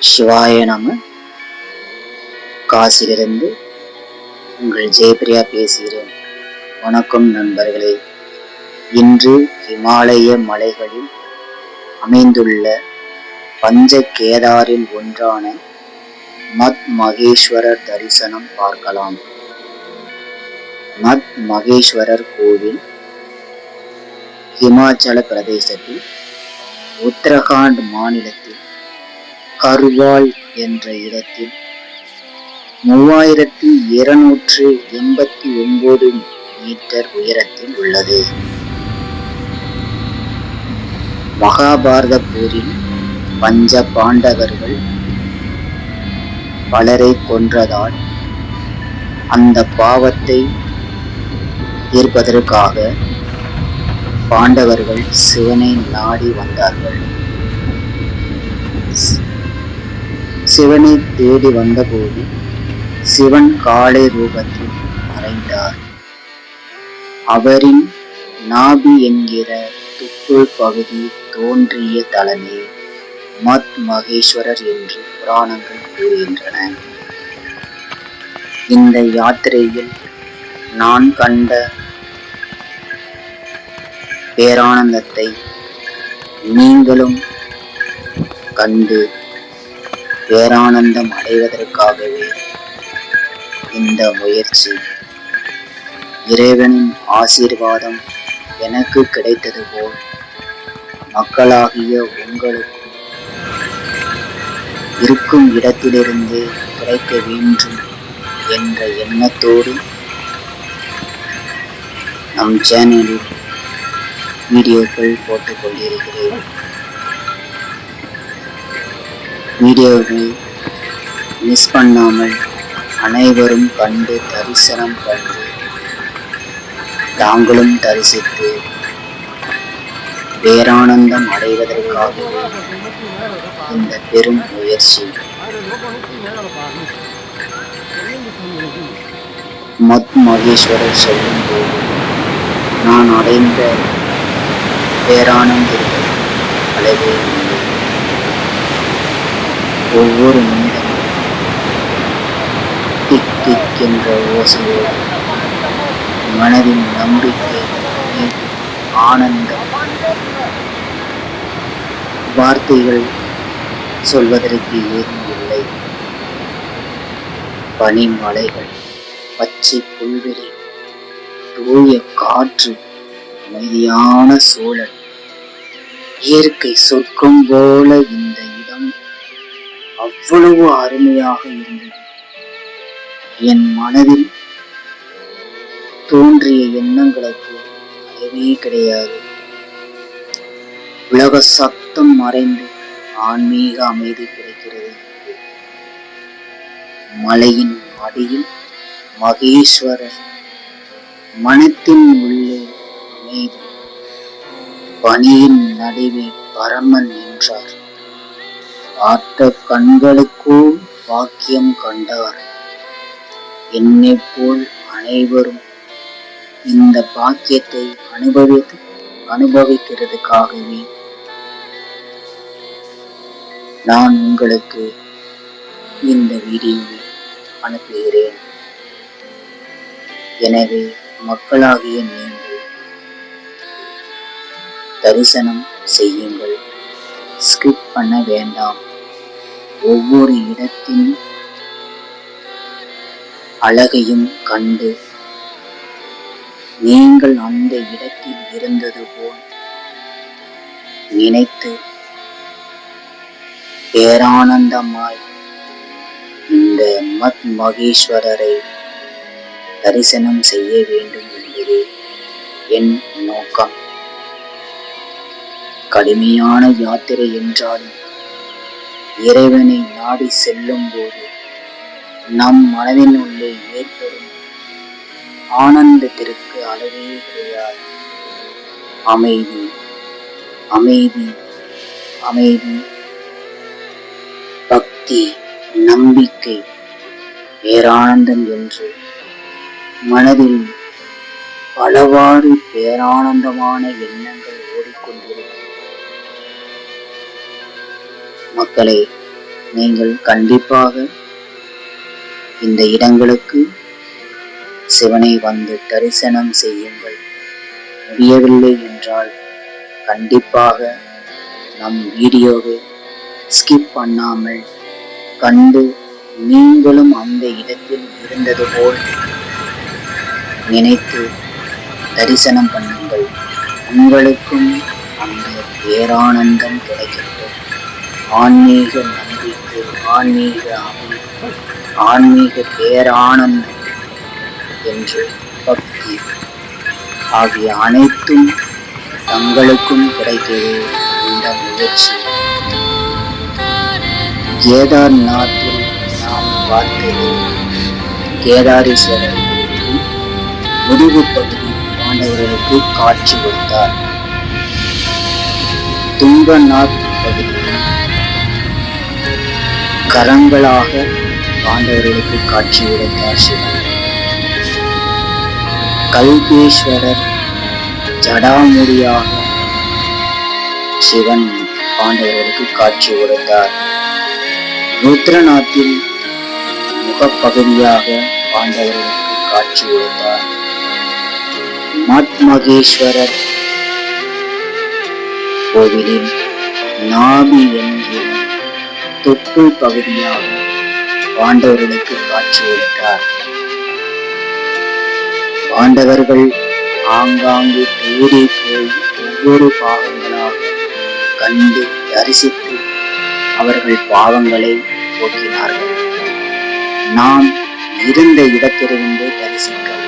சிவாய நம. காசிலிருந்து உங்கள் ஜெயபிரியா பேசுகிறேன். வணக்கம் நண்பர்களே. இன்று இமாலய மலைகளில் அமைந்துள்ள பஞ்ச கேதாரில் ஒன்றான மத் மகேஸ்வரர் தரிசனம் பார்க்கலாம். மத் மகேஸ்வரர் கோவில் இமாச்சல பிரதேசத்தில் உத்தரகாண்ட் மாநிலத்தில் கர்வால் என்ற இடத்தில் 3289 மீட்டர் உயரத்தில் உள்ளது. மகாபாரத போரில் பஞ்ச பாண்டவர்கள் பலரை கொன்றதால் அந்த பாவத்தை தீர்ப்பதற்காக பாண்டவர்கள் சிவனை நாடி வந்தார்கள். சிவனை தேடி வந்தபோது சிவன் காளை ரூபத்தில் மறைந்தார். அவரின் நாபி என்கிற துப்புள் பகுதி தோன்றிய தலமே மத் மகேஸ்வரர் என்று புராணங்கள் கூறுகின்றன. இந்த யாத்திரையில் நான் கண்ட பேரானந்தத்தை நீங்களும் கண்டு பேரானந்தம் அடைவதற்காகவே இந்த முயற்சி. இறைவனின் ஆசீர்வாதம் எனக்கு கிடைத்தது போல் மக்களாகிய உங்களுக்கு இருக்கும் இடத்திலிருந்தே கிடைக்க வேண்டும் என்ற எண்ணத்தோடு நம் சேனலில் வீடியோக்கள் போட்டுக் கொண்டிருக்கிறேன். வீடியோவை மிஸ் பண்ணாமல் அனைவரும் கண்டு தரிசனம் கண்டு தாங்களும் தரிசித்து பேரானந்தம் அடைவதற்காகவே இந்த பெரும் முயற்சி. மத் மகேஸ்வரர் செல்லும் போது நான் அடைந்த பேரானந்தத்தில் அளவே இல்லை. ஒவ்வொரு நிமிடமும் திக் திக் என்ற ஓசையோடு மனதின் நம்பிக்கை ஆனந்தம் வார்த்தைகள் சொல்வதற்கு ஏதும் இல்லை. பனிமலைகள், பச்சை புல்வெளி, தூய காற்று, அமைதியான சூழல், இயற்கை சொர்க்கம் போல இந்த இடம் அவ்வளவு அருமையாக இருந்தது. என் மனதில் தோன்றிய எண்ணங்களுக்கு அளவே கிடையாது. உலக சத்தம் மறைந்து ஆன்மீக அமைதி கிடைக்கிறது. மலையின் அடியில் மகேஸ்வரர், மனத்தின் உள்ளே அமைதி, பனியின் நடுவே பரமன் நின்றார். பார்த்த கண்களுக்கோ பாக்கியம் கண்டார். என்னை போல் அனைவரும் இந்த பாக்கியத்தை அனுபவிக்கிறதுக்காகவே நான் உங்களுக்கு இந்த வீடியோவை அனுப்புகிறேன். எனவே மக்களாகிய நீங்கள் தரிசனம் செய்யுங்கள். ஸ்கிப் பண்ண வேண்டாம். ஒவ்வொரு இடத்தின் அழகையும் கண்டு நீங்கள் அந்த இடத்தில் இருந்தது போல் நினைத்து பேரானந்தமாய் இந்த மத் மகேஸ்வரரை தரிசனம் செய்ய வேண்டும் என்பதே என் நோக்கம். கடுமையான யாத்திரை என்றாலும் இறைவனை நாடி செல்லும் போது நம் மனதின் உள்ளே ஏற்படும் ஆனந்தத்திற்கு அளவே கிடையாது. அமைதி, அமைதி, அமைதி, பக்தி, நம்பிக்கை, பேரானந்தம் என்று மனதில் பலவாறு பேரானந்தமான எண்ணங்கள் ஓடிக்கொண்டிருக்கும். மக்களே, நீங்கள் கண்டிப்பாக இந்த இடங்களுக்கு சிவனை வந்து தரிசனம் செய்யுங்கள். முடியவில்லை என்றால் கண்டிப்பாக நம் வீடியோவை ஸ்கிப் பண்ணாமல் கண்டு நீங்களும் அந்த இடத்தில் இருந்தது போல் நினைத்து தரிசனம் பண்ணுங்கள். உங்களுக்கும் அந்த பேரானந்தம் கிடைக்கட்டும். ஆன்மீக நம்பிக்கை, ஆன்மீக அமைப்பு, ஆன்மீக பேரானந்தம் என்று பக்தி ஆகிய அனைத்தும் தங்களுக்கும் கிடைக்கவே இந்த முயற்சி. கேதார்நாத்தில் நாம் பார்த்தது கேதாரீஸ்வரர் முடிவு பகுதி பாண்டவர்களுக்கு காட்சி கொடுத்தார். துங்கநாத் பகுதியில் கரங்களாக பாண்டவர்களுக்கு காட்சி கொடுத்தார் சிவன். கல்பேஸ்வரர் ஜடாமுடியாக சிவன் பாண்டவர்களுக்கு காட்சி கொடுத்தார். ருத்ரநாத்தில் முகப்பகுதியாக பாண்டவர்களுக்கு காட்சி கொடுத்தார். மத்மகேஸ்வரர் கோவிலில் நாபி என்கிற தொப்புள் பகுதியாக பாண்டவர்களுக்கு காட்சி கொடுத்தார். பாண்டவர்கள் ஆங்காங்கு தேடி போய் ஒவ்வொரு பாவங்களாக கண்டு தரிசித்து அவர்கள் பாவங்களை போக்கினார்கள். நாம் இருந்த இடத்திலிருந்து தரிசிக்கலாம்.